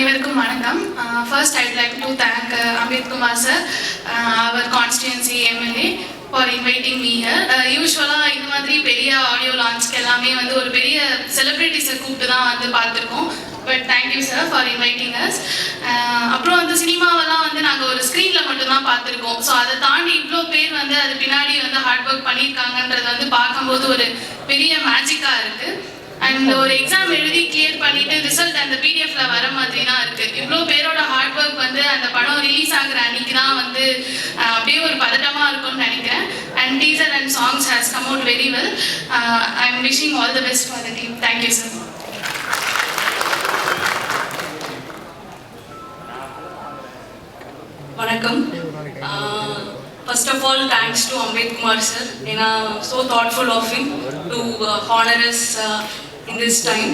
அனைவருக்கும் வணக்கம். First I would like to thank Amit Kumar sir, our constituency MLA for inviting me here. யூஸ்வலாக இந்த மாதிரி பெரிய ஆடியோ லான்ச்க்கு எல்லாமே வந்து ஒரு பெரிய செலிப்ரிட்டிஸை கூப்பிட்டு தான் வந்து பார்த்துருக்கோம். But thank you sir for inviting as. அப்புறம் வந்து சினிமாவெல்லாம் வந்து நாங்கள் ஒரு ஸ்க்ரீனில் மட்டும்தான் பார்த்துருக்கோம். ஸோ அதை தாண்டி இவ்வளோ பேர் வந்து அது பின்னாடி வந்து ஹார்ட் ஒர்க் பண்ணியிருக்காங்கன்றதை வந்து பார்க்கும்போது ஒரு பெரிய மேஜிக்காக இருக்குது. அண்ட் ஒரு எக்ஸாம் எழுதி கிளியர் பண்ணிட்டு ரிசல்ட் அந்த பிடிஎஃப்ல வர மாதிரி தான் இருக்கு. இவ்வளோ பேரோட ஹார்ட் ஒர்க் வந்து அந்த படம் ரிலீஸ் ஆகுற அன்னைக்கு தான் வந்து அப்படியே ஒரு பதட்டமா இருக்கும்னு நினைக்கிறேன். And teaser and songs has come out very well. I am wishing all the best for the team. Thank you sir. வணக்கம். First of all, thanks to Amit Kumar sir. So thoughtful of him to honor us in this time.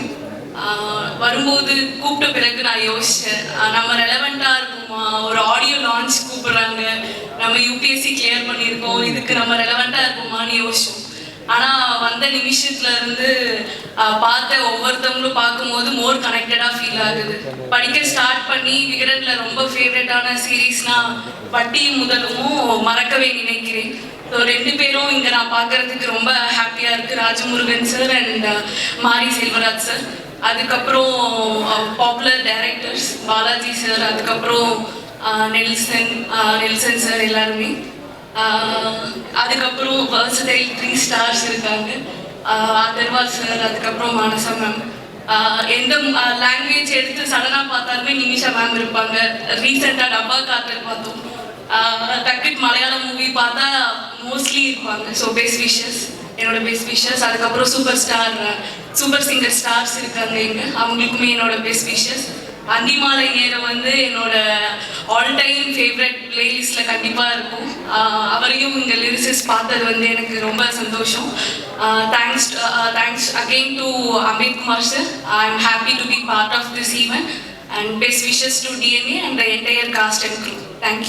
வரும்போது கூப்பிட்ட பிறகு நான் யோசிச்சேன், நம்ம ரெலவெண்ட்டாக இருக்குமா, ஒரு audio launch கூப்பிடுறாங்க, நம்ம யூபிஎஸ்சி கிளியர் பண்ணியிருக்கோம், இதுக்கு நம்ம ரெலவெண்ட்டாக இருக்குமான்னு யோசிச்சோம். ஆனால் வந்த நிமிஷத்துல இருந்து பார்த்த ஒவ்வொருத்தவங்களும் பார்க்கும்போது மோர் கனெக்டடாக ஃபீல் ஆகுது. படிக்க ஸ்டார்ட் பண்ணி விகடனில் ரொம்ப ஃபேவரட்டான சீரீஸ்னால் வட்டி முதலும் மறக்கவே நினைக்கிறேன். ஸோ ரெண்டு பேரும் இங்கே நான் பார்க்கறதுக்கு ரொம்ப ஹாப்பியாக இருக்குது. ராஜமுருகன் சார் அண்ட் மாரி செல்வராஜ் சார், அதுக்கப்புறம் பாப்புலர் டைரக்டர்ஸ் பாலாஜி சார், அதுக்கப்புறம் நெல்சன் சார் எல்லாருமே, அதுக்கப்புறம் வர்சடைல் 3 ஸ்டார்ஸ் இருக்காங்க, அதர்வா சார், அதுக்கப்புறம் மானசா மேம். எந்த லாங்குவேஜ் எடுத்து சடனாக பார்த்தாலுமே நிமிஷா மேம் இருப்பாங்க. ரீசெண்டாக டப்பா கார்டர் பார்த்தோம், டக்குட் மலையாளம் மூவி பார்த்தா மோஸ்ட்லி இருப்பாங்க. ஸோ பெஸ்ட் விஷஸ், என்னோட பெஸ்ட் விஷஸ். அதுக்கப்புறம் சூப்பர் சிங்கர் ஸ்டார்ஸ் இருக்காங்க இங்கே, அவங்களுக்குமே என்னோட பெஸ்ட் விஷஸ். அந்திமாலை நேரம் வந்து என்னோட ஆல் டைம் ஃபேவரட் பிளேலிஸ்டில் கண்டிப்பாக இருக்கும். அவரையும் இங்கே லிரிசிஸ்ட் பார்த்தது வந்து எனக்கு ரொம்ப சந்தோஷம். Thanks again to Amit Kumar sir. I am happy to be part of this event and best wishes to DNA and the entire cast and crew. Thank you.